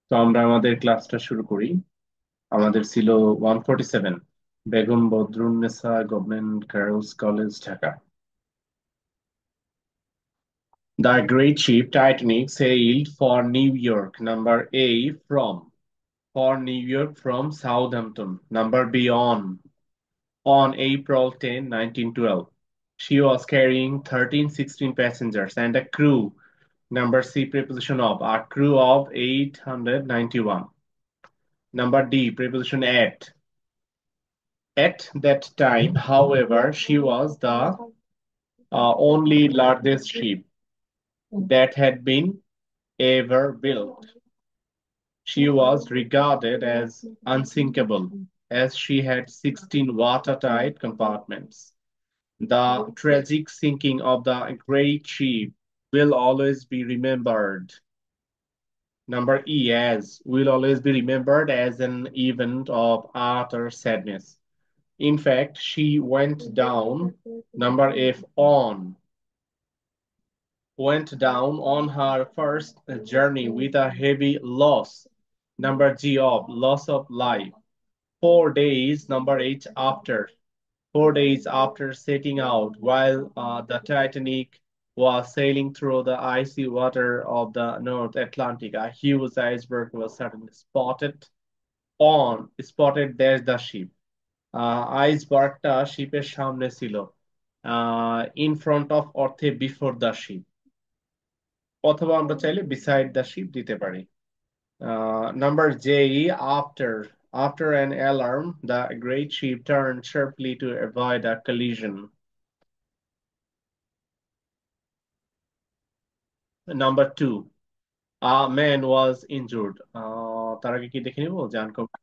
তো আমরা আমাদের ক্লাসটা শুরু করি। আমাদের ছিল 147, Begum Badrunnesa government girls college, Dhaka. The great ship Titanic sailed for New York. Number A from for New York from Southampton. Number B on April 10, 1912. She was carrying 1316 passengers and a crew. Number C preposition of a crew of 891. Number D preposition at. At that time, however, she was the only largest ship that had been ever built. She was regarded as unsinkable, as she had 16 watertight compartments. The tragic sinking of the great ship will always be remembered. Number E, as will always be remembered as an event of utter sadness. In fact, she went down. Number F, went down on her first journey with a heavy loss. Number G, of loss of life. 4 days, number 8, after. 4 days after setting out, while the Titanic was sailing through the icy water of the North Atlantic, a huge iceberg was suddenly spotted. There's the ship. আইসবার্গটা শিপের সামনে ছিল। In front of অর্থে before the ship, অথবা আমরা চাইলে beside the ship দিতে পারি। Number J, after. After an alarm, the great ship turned sharply to avoid a collision. Number two, a man was injured. তার আগে কি দেখে নিব যে আনকমন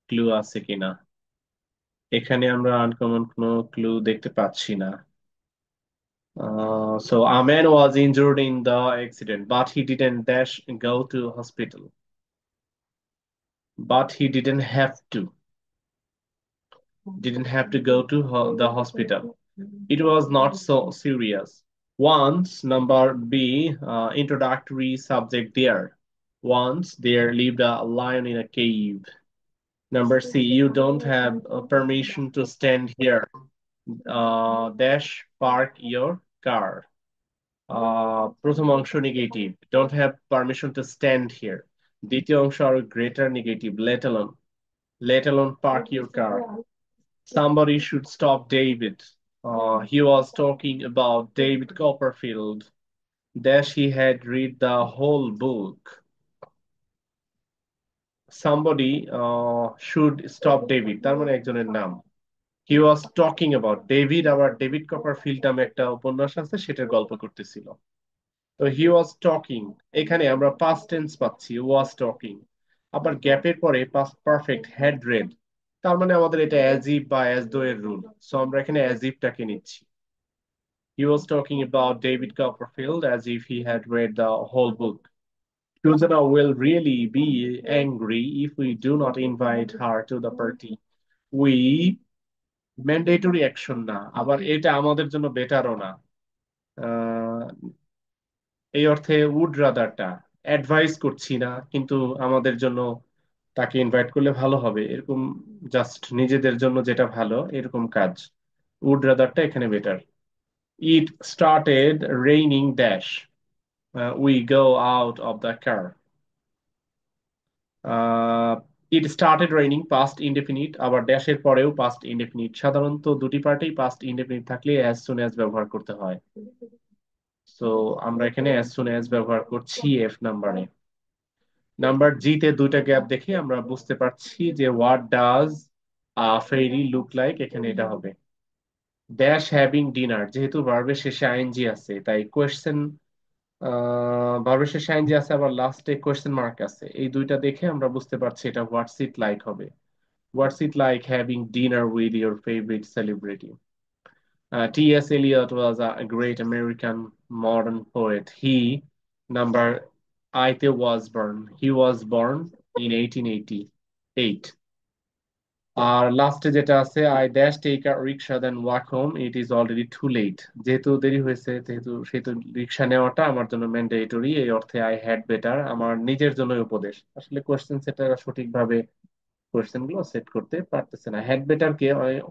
ক্লু আছে কিনা। এখানে আমরা আনকমন কোনো ক্লু দেখতে পাচ্ছি না। So a man was injured in the accident, but he didn't dash go to hospital. But he didn't have to go to the hospital. It was not so serious. Once, number B, introductory subject there. Once there lived a lion in a cave. Number C, you don't have permission to stand here. Dash park your car. প্রথম অংশ negative, don't have permission to stand here. দ্বিতীয় অংশ আরো greater negative, let alone park your car. Somebody should stop David. He was talking about David Copperfield. Dash he had read the whole book. Somebody should stop David, তার মানে একজনের নাম। He was talking about David, আবার David Copperfield নামে একটা উপন্যাস আছে, সেটার গল্প করতেছিল। তো হি ওয়াজ টকিং, এখানে আমরা পাস্ট টেন্স পাচ্ছি, ওয়াজ টকিং। আবার গ্যাপের পরে পাস্ট পারফেক্ট, হ্যাড রেড। তার মানে আমাদের এটা অ্যাজ ইফ বা অ্যাজ দো এর রুল। সো আমরা এখানে অ্যাজ ইফটাকে নিচ্ছি। He was talking about David Copperfield as if he had read the whole book. Susanna will really be angry if we do not invite her to the party. We mandatory action না, আবার এটা আমাদের জন্য বেটারও না। আহ, এই অর্থে would রাদারটা advice করছি না, কিন্তু আমাদের জন্য তাকে ইনভাইট করলে ভালো হবে এরকম, জাস্ট নিজেদের জন্য যেটা ভালো এরকম কাজ। উড রাদারটা এখানে better. It started raining dash, we go out of the car. It started raining past indefinite, আবার ড্যাশের পরেও পাস্ট ইনডেফিনিট। সাধারণত দুটি পার্টেই পাস্ট ইনডেফিনিট থাকলে অ্যাজ সুন অ্যাজ ব্যবহার করতে হয়। সো আমরা এখানে অ্যাজ সুন অ্যাজ ব্যবহার করছি এফ নাম্বারে। নাম্বার জি তে দুইটা গ্যাপ দেখে আমরা বুঝতে পারছি যে what does ferry look like, এখানে এটা হবে ড্যাশ হ্যাভিং ডিনার। যেহেতু ভার্বের শেষে আইএনজি আছে তাই কোয়েশ্চেন, ভার্বের শেষে আইএনজি আছে আবার লাস্টে কোয়েশ্চেন মার্ক আছে, এই দুইটা দেখে আমরা বুঝতে পারছি এটা হোয়াটস ইট লাইক হবে। What's it like having dinner with your favourite celebrity. T.S. Eliot was a great American modern poet. Number I was born. He was born in 1888. আর লাস্টে যেটা আছে, I dash take a rickshaw then walk home, it is already too late. যেহেতু দেরি হয়েছে, সেহেতু রিক্সা নেওয়াটা আমার জন্য ম্যান্ডেটরি, এই অর্থে আই হ্যাড বেটার আমার নিজের জন্য উপদেশ। আসলে কোশ্চেন সেটার সঠিকভাবে কোশ্চেন গুলো সেট করতে পারতেছে না। হ্যাড বেটার কে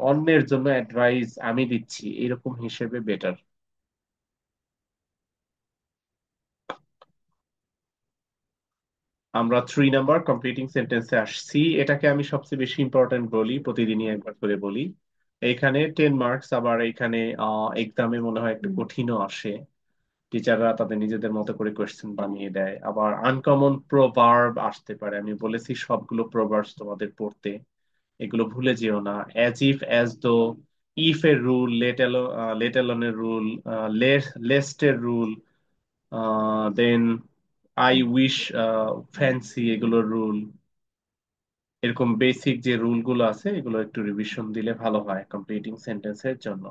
অন্যের জন্য অ্যাডভাইস আমি দিচ্ছি এরকম হিসেবে বেটার। আমরা 3 নাম্বার কমপ্লিটিং সেন্টেন্সে আসছি। এটাকে আমি সবচেয়ে বেশি ইম্পর্টেন্ট বলি, প্রতিদিনই একবার করে বলি। এখানে 10 মার্কস, আবার এখানে এক্সামে মনে হয় একটু কঠিনও আসে। টিচাররা তাদের নিজেদের মতো করে কোয়েশ্চেন বানিয়ে দেয়, আবার আনকমন প্রোভার্ব আসতে পারে। আমি বলেছি সবগুলো প্রোভার্বস তোমাদের পড়তে, এগুলো ভুলে যেও না। As if, as though, if এর রুল, লেট অ্যালোনের রুল, লেস্ট এর rule, then I wish, fancy, এগুলোর রুল। এরকম বেসিক যে রুল গুলো আছে এগুলো একটু রিভিশন দিলে ভালো হয় কমপ্লিটিং সেন্টেন্সের জন্য।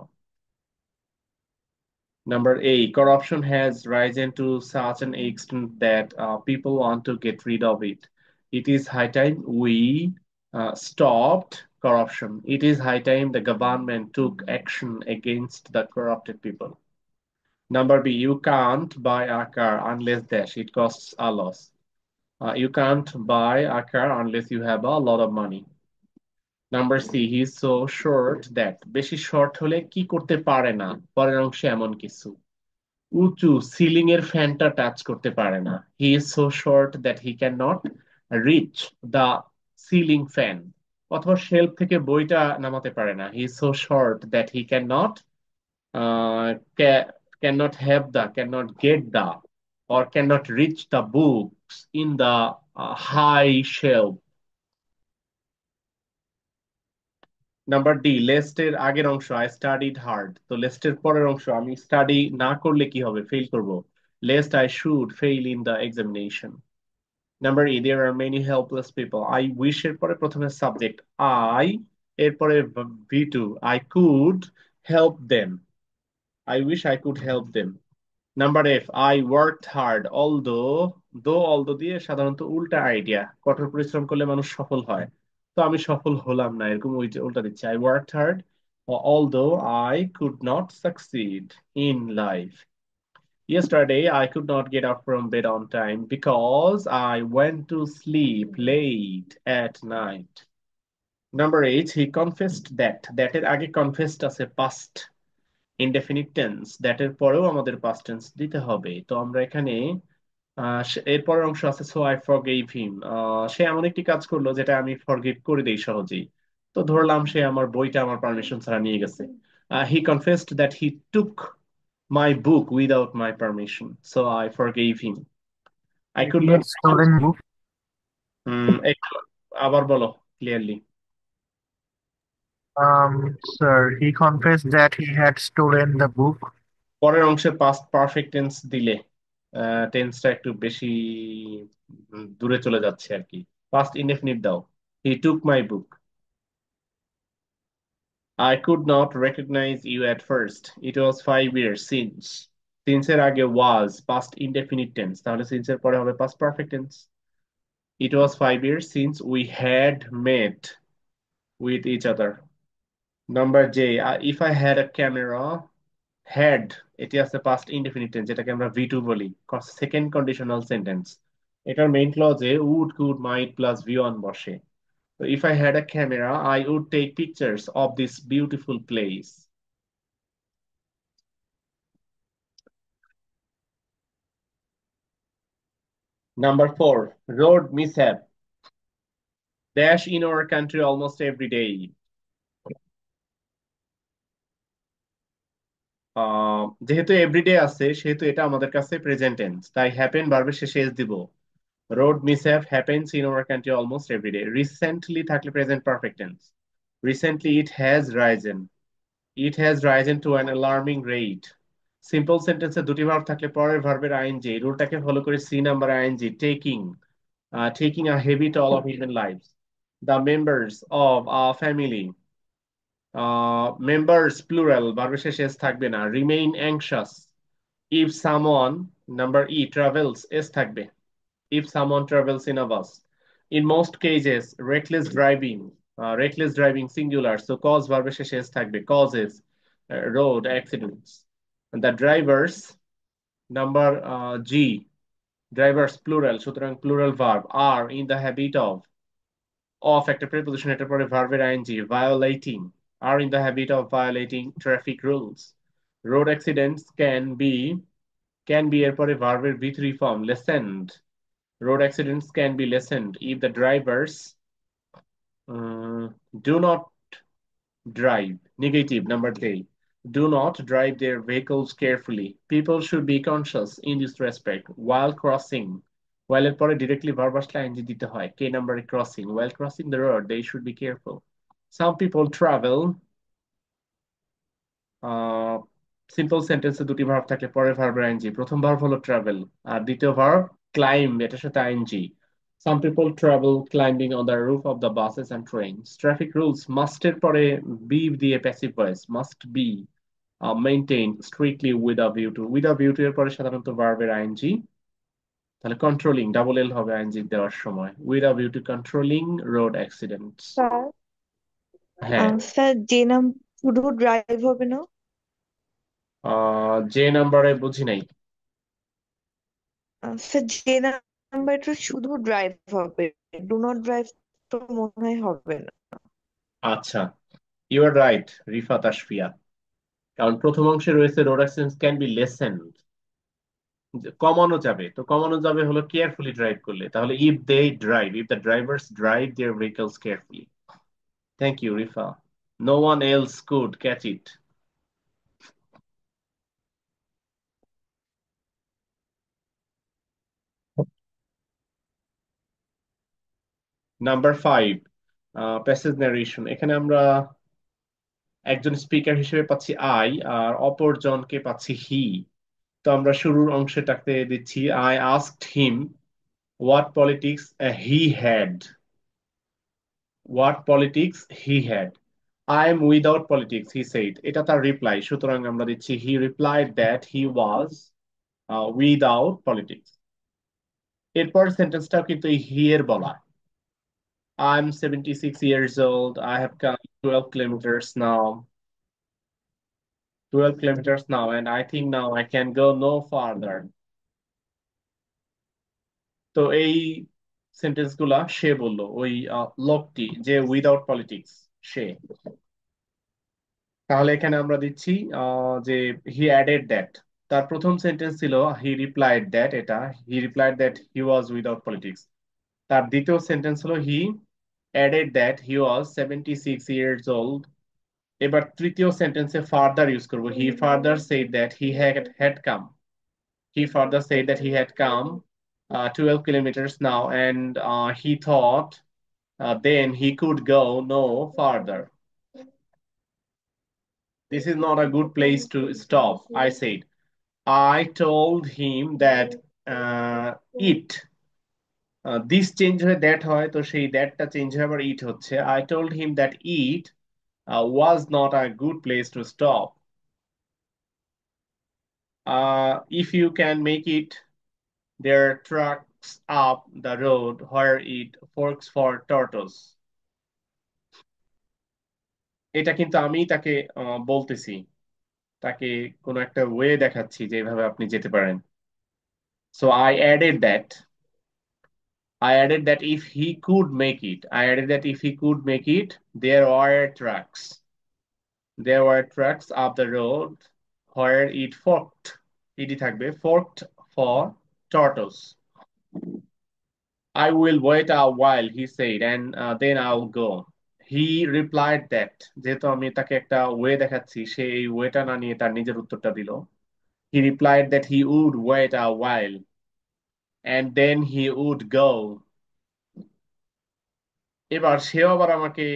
Number A, corruption has risen to such an extent that people want to get rid of it. It is high time we stopped corruption. It is high time the government took action against the corrupted people. Number B, you can't buy a car unless dash it costs a loss. You can't buy a car unless you have a lot of money. Number C, he is so short that বেশি short হলে কি করতে পারে না, পরের অংশে এমন কিছু। উঁচু সিলিং এর ফ্যানটা টাচ করতে পারে না। He is so short that he can not reach the ceiling fan. অথবা শেলফ থেকে বইটা নামাতে পারে না। He is so short that he can not can not have the, can not get the, or cannot reach the books in the high shelf. Number D, লেস্টের আগের অংশ I studied hard. তো লেস্টের পরের অংশ আমি স্টাডি না করলে কি হবে, ফেল করব। Lest I should fail in the examination. Number e, there are many helpless people. I wish এর পরে প্রথমে সাবজেক্ট আই, এরপরে v two, I could help them. I wish I could help them. Number f, I worked hard although. Although দিয়ে সাধারণত উল্টা idea, কঠোর পরিশ্রম করলে মানুষ সফল হয়। তো আমি সফল হলাম না, এরকম উল্টা দিচ্ছি। I worked hard although I could not succeed in life. Yesterday, I could not get up from bed on time because I went to sleep late at night. Number 8, he confessed that. That এর আগে confessed আছে past indefinite tense. that এর পরেও আমাদের past tense দিতে হবে। তো আমরা এখানে এরপরের অংশ আছে so I forgave him. সে এমন একটি কাজ করলো যেটা আমি ফরগিভ করে দেই সহজেই। তো ধরলাম সে আমার বইটা আমার পারমিশন ছাড়া নিয়ে গেছে। He confessed that he took my book without my permission, so I forgave him. I If could he not. had stolen book, একটু আবার বলো clearly. sir, he confessed that he had stolen the book. পরের অংশে past perfect tense দিলে টেন্সটা একটু বেশি দূরে চলে যাচ্ছে আর কি। পাস্ট ইনডেফিনিট দাও। He took my book. I could not recognise you at first, it was 5 years since. সিন্সের আগে ওয়াজ পাস্ট ইনডেফিনিট টেন্স, তাহলে সিন্সের পরে হবে past perfect tense. It was 5 years since we had met with each other. Number J, if I had a camera, had এটি আছে past indefinite tense, যেটাকে আমরা ভি2 বলি, সেকেন্ড কন্ডিশনাল সেন্টেন্স। এটার মেইন ক্লজে উড কুড মাইট প্লাস ভি1 বসে। তো if I had a camera I would take pictures of this beautiful place. Number 4, road mishap dash in our country almost every day. যেহেতু everyday আছে সেহেতু এটা আমাদের কাছে প্রেজেন্ট টেন্স, তাই হ্যাপেন ভার্বের শেষে এস দিব। Road mishap happens in our country almost everyday. Recently থাকলে present perfect tense. Recently it has risen, it has risen to an alarming rate. Simple সেন্টেন্সে দুটি ভার্ব থাকলে পরের ভার্বের আইএনজি, রুলটাকে ফলো করে C number ING, taking, taking a heavy toll of human life. The members of a family, members plural, ভার্বের শেষে S থাকবে না। Remain anxious, if someone, number E travels, S থাকবে। If someone travels in a bus. In most cases, reckless driving. Reckless driving singular, so cause ভার্বের শেষে S থাকবে, causes road accidents. The drivers, number G, drivers plural, সুতরাং plural verb, are in the habit of একটা preposition, এটার পরে ভার্বের ING, violating, are in the habit of violating traffic rules. Road accidents can be এর পরে ভার্বের V three form, lessened. Road accidents can be lessened if the drivers do not drive. Negative, number three. Do not drive their vehicles carefully. People should be conscious in this respect while crossing. While এর পরে directly verb আসলে ing দিতে হয়। K number crossing. While crossing the road, they should be careful. Some people travel simple সেন্টেন্সে দুটি verb থাকলে পরের ভার্বের আইএনজি, প্রথম ভার্ব হলো ট্রাভেল আর দ্বিতীয় ভার্ব ক্লাইম্ব, এটার সাথে ING. Some people travel climbing on the roof of the buses and trains. Traffic rules must এর পরে be দিয়ে passive voice, must be maintained strictly with a view to, with a view to এর পরে সাধারণত ভার্বের ING, তাহলে controlling double L হবে ING দেওয়ার সময়, with a view to controlling road accidents। Sir হ্যাঁ, স্যার যে নাম শুধু ড্রাইভ হবে না? যে নাম্বারে বুঝি নাই। স্যার যে নাম্বারটা শুধু ড্রাইভ হবে, ডু নট ড্রাইভ তো মনে হয় হবে না। আচ্ছা, you are right Rifat Ashfia, কারণ প্রথম অংশে রয়েছে road accidents can be lessened, কমানো যাবে, তো কমানো যাবে হলো কেয়ারফুলি ড্রাইভ করলে, তাহলে if they drive, if the drivers drive their vehicles carefully. Thank you Rifa, no one else could catch it. Number five, passage narration. এখানে আমরা একজন স্পিকার হিসেবে পাচ্ছি আই, আর অপরজনকে পাচ্ছি হি। তো আমরা শুরুর অংশটাতে দিচ্ছি, I asked him what politics he had, what politics he had. I am without politics, he said. এটা তার রিপ্লাই, সুতরাং আমরা দিচ্ছি he replied that he was without politics। এরপর সেন্টেন্সটাও কিন্তু এই he এর বলা। I'm 76 years old. I have come 12 kilometers now, 12 kilometers now, and I think now I can go no farther। তো এই সেন্টেন্স গুলা সে বললো, ওই লোকটি যে উইদাউট পলিটিক্স, সে। তাহলে এখানে আমরা দিচ্ছি যে হি অ্যাডেড দ্যাট, তার প্রথম সেন্টেন্স ছিল হি রিপ্লাইড দ্যাট, এটা he replied that he was without politics. তার দ্বিতীয় সেন্টেন্স হলো he added that he was 76 years old. এবার তৃতীয় সেন্টেন্সে ফার্দার ইউজ করবো, he further said that he had come, he further said that he had come 12 kilometers now and he thought then he could go no farther. This is not a good place to stop, I said. I told him that it, this change হয়ে that হয়, তো সেই দ্যাটটা change হয়ে আবার ইট হচ্ছে। I told him that it was not a good place to stop. If you can make it, there trucks up the road where it forks for tortoise. এটা কিন্তু আমি তাকে বলতেছি, তাকে কোনো একটা ওয়ে দেখাচ্ছি যেভাবে আপনি যেতে পারেন। So I added that if he could make it, I added that if he could make it, there were trucks. There were trucks up the road where it forked. এটি থাকবে forked for tortoise. I will wait a while, he said, and then I'll go. He replied that, যেহেতু আমি তাকে একটা way দেখাচ্ছি, সে এই ওয়েটা না নিয়ে তার নিজের উত্তরটা দিল। He replied that he would wait a while and then he would go. এবার সেও আবার আমাকে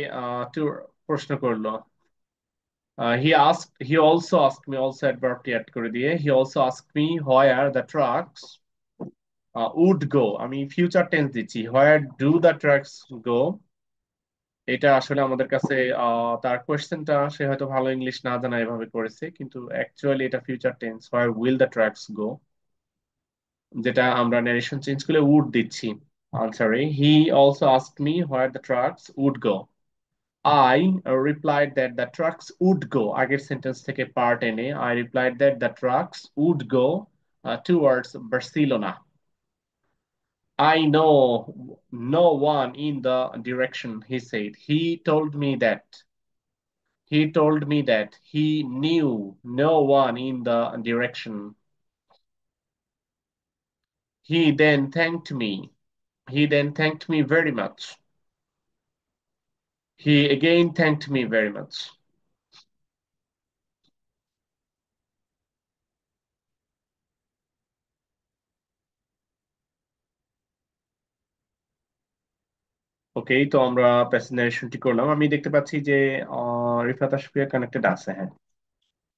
একটু প্রশ্ন করলো। He also asked me, also অ্যাডভার্বটি অ্যাড করে দিয়ে, he also asked me where the trucks would go। আমি ফিউচার টেন্স দিচ্ছি, where do the trucks go। এটা আসলে আমাদের কাছে তার কোয়েশ্চেনটা, সে হয়তো ভালো ইংলিশ না জানা এভাবে করেছে, কিন্তু অ্যাকচুয়ালি এটা future tense, where will the trucks go, যেটা আমরা নারেশন চেঞ্জ করে would দিচ্ছি আনসারে। He also asked me where the trucks would go। I replied that the trucks would go. আগের সেন্টেন্স থেকে পার্ট এনে I replied that the trucks would go towards Barcelona. I know no one in the direction, he said. He told me that he knew no one in the direction. He then thanked me. He then thanked me very much. He again thanked me very much. ওকে, তো আমরা প্রেজেন্টেশনটি করলাম। আমি দেখতে পাচ্ছি যে Rifat Ashfia connected আছে। হ্যাঁ,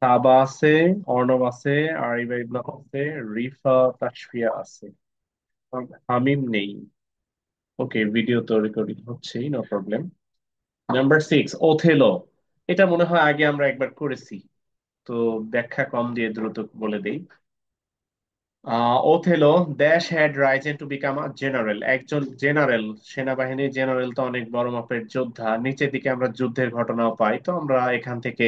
সাবা আছে, অর্ণব আছে, আরিবা ইবনাথ আছে, রিফাত আশফিয়া আছে, হামিম নেই। ওকে, ভিডিও তো রেকর্ডিং হচ্ছেই, নো প্রবলেম। Number 6, Othello. এটা মনে হয় আগে আমরা একবার করেছি, তো ব্যাখ্যা কম দিয়ে দ্রুত বলে দেই। Othello dash had Ryzen to become a general. একজন জেনারেল, সেনাবাহিনীর জেনারেল তো অনেক বড় মাপের যোদ্ধা। নিচের দিকে আমরা যুদ্ধের ঘটনাও পাই, তো আমরা এখান থেকে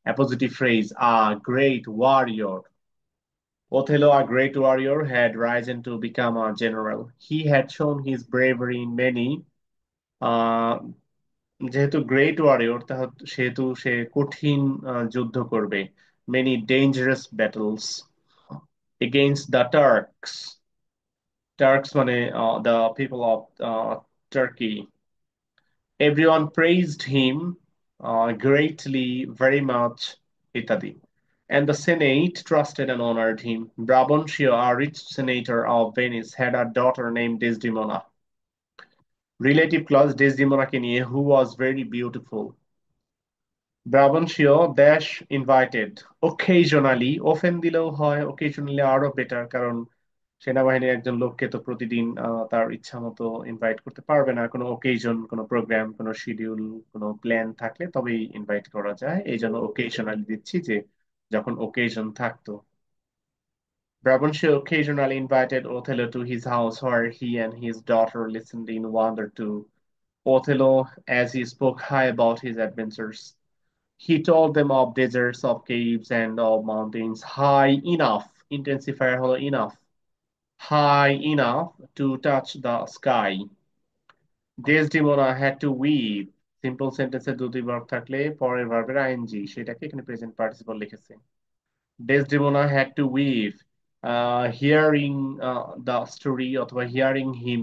appositive phrase a great warrior. Othello, a great warrior, had risen to become a general. He had shown his bravery in many আহ, যেহেতু গ্রেট ওয়ারিয়র, সেহেতু সে কঠিন যুদ্ধ করবে, many dangerous battles against the Turks. Turks মানে the people of Turkey. Everyone praised him greatly, very much, ইত্যাদি. And the Senate trusted and honored him. Brabantio, a rich senator of Venice, had a daughter named Desdemona. Relative clause Desdemonaকে নিয়ে, who was very beautiful. Brabantio dash invited occasionally, often দিলেও হয়, occasionally আরো better, কারণ সেনাবাহিনীর একজন লোককে তো প্রতিদিন তার ইচ্ছা মতো ইনভাইট করতে পারবে না। কোনো ওকেশন, কোনো প্রোগ্রাম, কোনো শিডিউল, কোনো প্ল্যান থাকলে তবেই ইনভাইট করা যায়। এই জন্য ওকেশনালি দিচ্ছি, যে যখন ওকেশন থাকতো। Brabantio occasionally invited Othello to his house, where he and his daughter listened in wonder to Othello as he spoke high about his adventures. He told them of deserts, of caves, and of mountains high enough, intensifier হলো enough, high enough to touch the sky. Desdemona had to weave. Simple সেন্টেন্সে দুটি verb থাকলে পরের ভার্বের ING, সেটাকে এখানে present participle লিখেছে। Desdemona had to weave, hearing the story অথবা hearing him,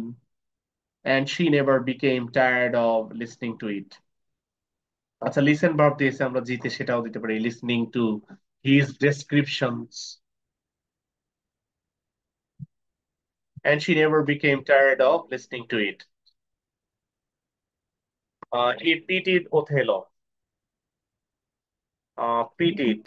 and she never became tired of listening to it. আচ্ছা, লিসেন ভার্ব দিয়েছে, আমরা জিতে সেটাও দিতে পারি, listening to his descriptions, and she never became tired of listening to it. He pitied Othello. Pitied.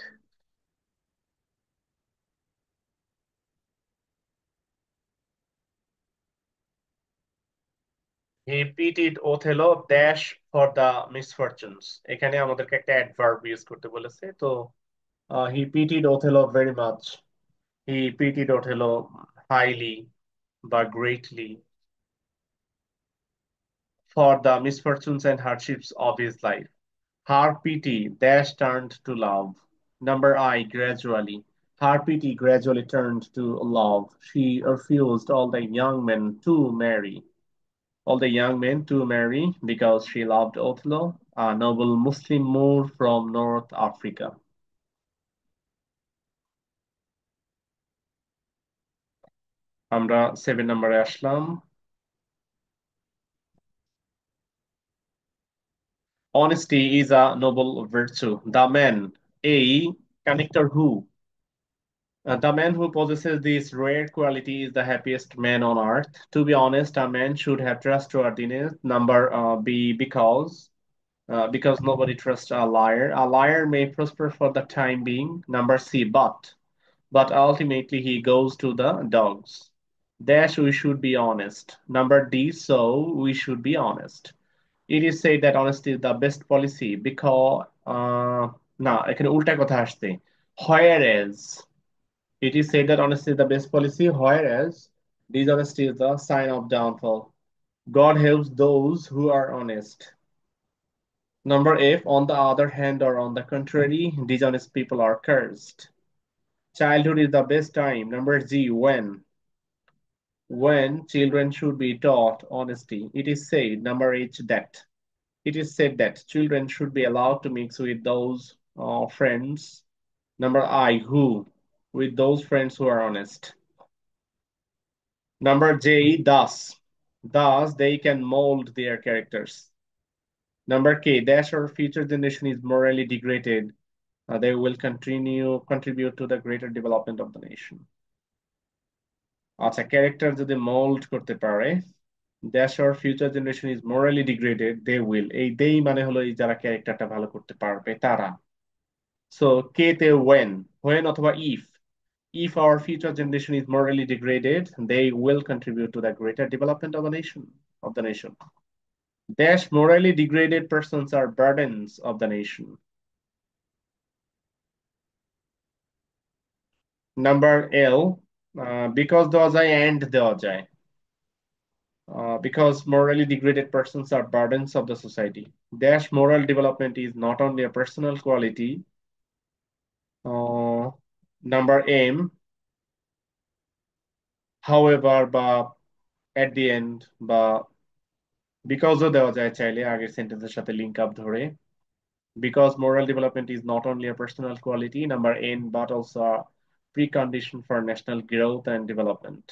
He pitied Othello dash for the misfortunes. এখানে আমাদেরকে একটা অ্যাডভার্ব ইউজ করতে বলেছে, তো he pitied Othello very much. He pitied Othello highly but greatly for the misfortunes and hardships of his life. Her pity dash turned to love. Number I, gradually. Her pity gradually turned to love. She refused all the young men to marry because she loved Othello, a noble Muslim Moor from North Africa. আমরা 7 নম্বরে আসলাম। Honesty is a noble virtue. The man, a connector who. The man who possesses this rare quality is the happiest man on earth. To be honest, a man should have trustworthiness. Number B, because nobody trusts a liar. A liar may prosper for the time being. Number C, but ultimately he goes to the dogs. Dash, we should be honest. Number D, so we should be honest. It is said that honesty is the best policy because না, এখানে উল্টা কথা আসছে। Whereas it is said that honesty is the best policy, whereas dishonesty is the sign of downfall. God helps those who are honest. Number F, on the other hand or on the contrary, dishonest people are cursed. Childhood is the best time. Number G, when. When children should be taught honesty, it is said. Number H, that. It is said that children should be allowed to mix with those friends. Number I, who. With those friends who are honest. Number J, thus. Thus, they can mold their characters. Number K, dash or future generation is morally degraded. They will contribute to the greater development of the nation. আচ্ছা, character যদি mould করতে পারে, দেশ or future generation is morally degraded, they will. এই they মানে হলো এই যারা ক্যারেক্টারটা ভালো করতে পারবে তারা। সো কে তে when অথবা if our future generation is morally degraded, they will contribute to the greater development of the nation. Dash morally degraded persons are burdens of the nation. Number L, because দেওয়া যায় and দেওয়া যায়। Because morally degraded persons are burdens of the society. Dash moral development is not only a personal quality. Uh, Number M, however, বা at the end, বা বিকজও দেওয়া যায় চাইলে আগের সেন্টেন্সের সাথে লিঙ্ক আপ ধরে। Because moral development is not only a personal quality. Number N, but also a precondition for national growth and development.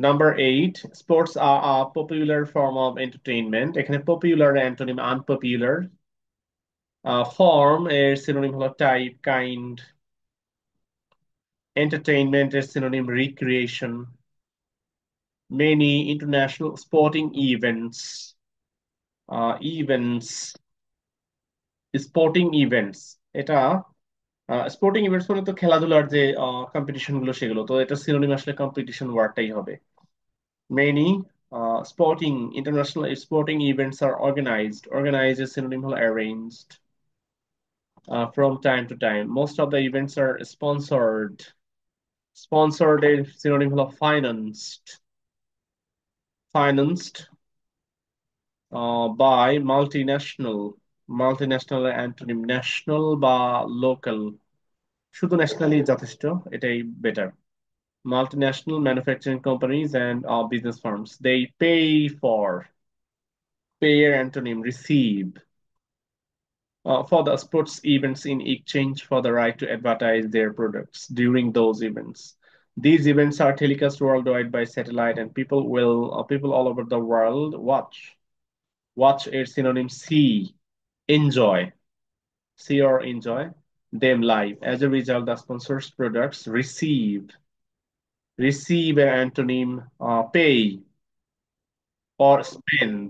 Number 8, sports are a popular form of entertainment. এখানে popular antonym unpopular. Form এর synonym হলো type, kind. Entertainment এর synonym recreation. Many international sporting events. Sporting events. এটা sporting events মানে তো খেলাধুলার যে competition গুলো সেগুলো, তো এটা সিনোনিম আসলে কম্পিটিশন ওয়ার্ডটাই হবে। Many international sporting events are organized. Organized is synonym হলো arranged from time to time. Most of the events are sponsored. Sponsored এর synonym হলো financed. Financed by multinational. Multinational এর antonym national বা local. শুধু nationally যথেষ্ট, এটাই better. Multinational manufacturing companies and business firms. They pay for. Pay এর antonym receive. For the sports events in exchange for the right to advertise their products during those events. These events are telecast worldwide by satellite, and people all over the world watch. Watch its synonym see, enjoy, see or enjoy them live. As a result, the sponsors products receive an antonym pay or spend,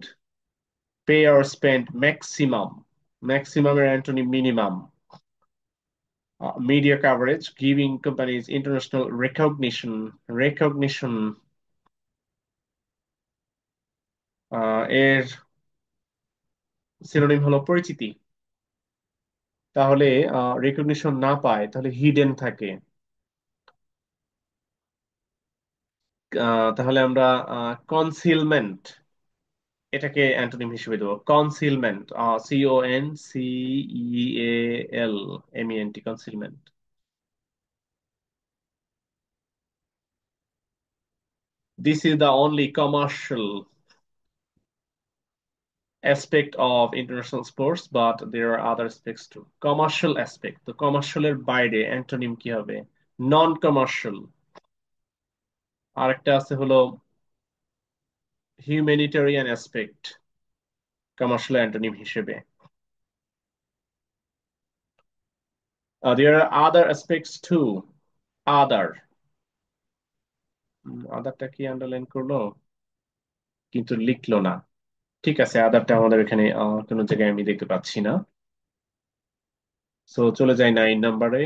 pay or spend maximum. Maximum এর antonym minimum. Media coverage, giving companies international recognition এর synonym হলো পরিচিতি। তাহলে recognition না পায় তাহলে hidden থাকে। তাহলে আমরা কনসিলমেন্ট এটাকে অ্যান্টোনিম হিসেবে দেবো। Concealment, CONCEALMENT, concealment. This is the only commercial aspect of international sports, but there are other aspects too. Commercial aspect, তো কমার্শিয়ালের বাইরে অ্যান্টোনিম কি হবে? নন কমার্শিয়াল। আরেকটা আছে হলো হিউম্যানিটেরিয়ান অ্যাসপেক্ট, কমার্শিয়াল অ্যান্টোনিম হিসেবে। There are other aspects too. Other. আদারটা কি underline করলো কিন্তু লিখলো না। ঠিক আছে, আদারটা আমাদের এখানে কোনো জায়গায় আমি দেখতে পাচ্ছি না। সো চলে যাই 9 নম্বরে।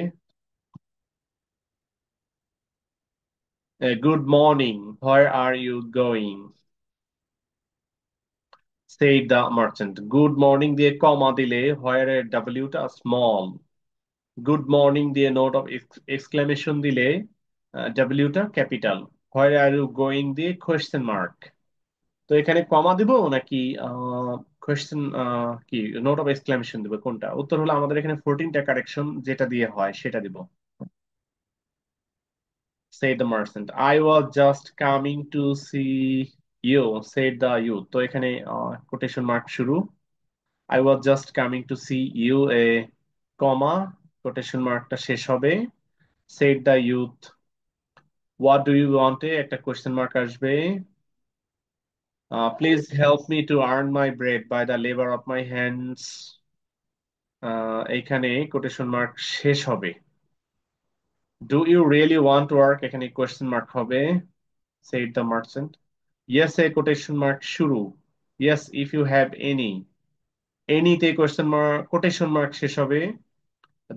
Good morning, where are you going? Said the merchant. Good morning দিয়ে কমা দিলে where এর W টা স্মল। গুড মর্নিং দিয়ে নোট অফ এক্সক্লেমেশন দিলে W টা capital. Where are you going দিয়ে কোয়েশ্চেন মার্ক। তো এখানে কমা দিব নাকি কোয়েশ্চেন কি নোট অফ এক্সক্লামেশন দিব, কোনটা? উত্তর হলো আমাদের এখানে 14টা কারেকশন যেটা দিয়ে হয় সেটা দিব। said the merchant, I was just coming to see you, said the youth। তো এখানে কোটেশন মার্ক শুরু, I was just coming to see you এ কমা, কোটেশন মার্কটা শেষ হবে, said the youth। what do you want এ একটা question mark আসবে, please help me to earn my bread by the labor of my hands। এইখানে quotation mark শেষ হবে, do you really want to work এখানে question mark হবে, said the merchant। yes a quotation mark শুরু, yes if you have any, any তে question mark quotation mark শেষ হবে,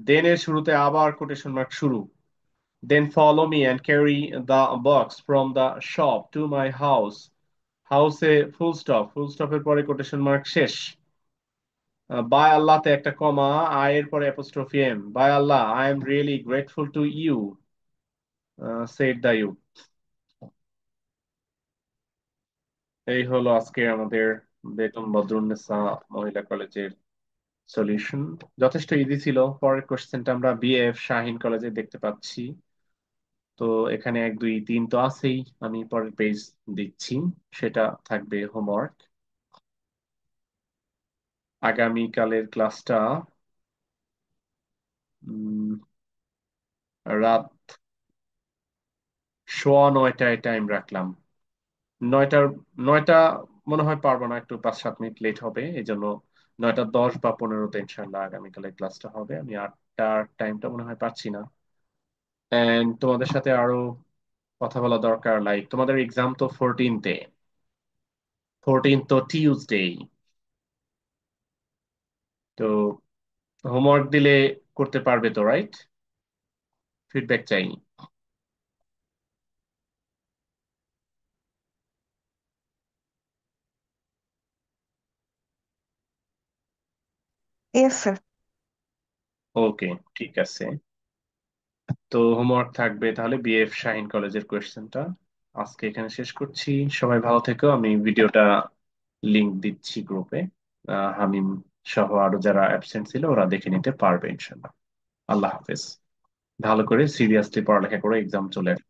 then এর শুরুতে আবার কোটেশন মার্ক শুরু, then follow me and carry the box from the shop to my house, house এ full stop, full স্টপের পরে কোটেশন মার্ক শেষ, বাই আল্লাহতে একটা কমা, আই এর পরে apostrophe M, by Allah I am really grateful to you, said the you. এই হলো আজকে আমাদের বেগম বদরুন্নেসা মহিলা কলেজের সলিউশন। যথেষ্ট ইজি ছিল। পরের কোশ্চেনটা আমরা বিএফ শাহিন কলেজে দেখতে পাচ্ছি। তো এখানে 1 2 3 তো আছেই, আমি পরের পেজ দিচ্ছি, সেটা থাকবে হোমওয়ার্ক। আগামীকালের ক্লাসটা উম, রাত 9:15টায় টাইম রাখলাম। 9টার 9টা মনে হয় পারবো না, একটু 5 7 মিনিট লেট হবে, এই জন্য 9:10 বা 15তে ইনশাল্লাহ আগামীকালের ক্লাসটা হবে। আমি 8টার টাইমটা মনে হয় পাচ্ছি না। এন্ড তোমাদের সাথে আরো কথা বলা দরকার, লাইক তোমাদের এক্সাম তো 14তে, 14 তো টিউসডে, তো হোমওয়ার্ক দিলে করতে পারবে তো, রাইট? ফিডব্যাক চাই। Yes, sir. ওকে, ঠিক আছে। তো হোমওয়ার্ক থাকবে তাহলে বিএফ শাহিন কলেজের কোয়েশ্চেনটা। আজকে এখানে শেষ করছি, সবাই ভালো থেকো। আমি ভিডিওটা লিংক দিচ্ছি গ্রুপে, হামিম সহ আরো যারা অ্যাবসেন্ট ছিল ওরা দেখে নিতে পারবে ইনশাল্লাহ। আল্লাহ হাফেজ। ভালো করে সিরিয়াসলি পড়ালেখা করে এক্সাম চলে আসবে।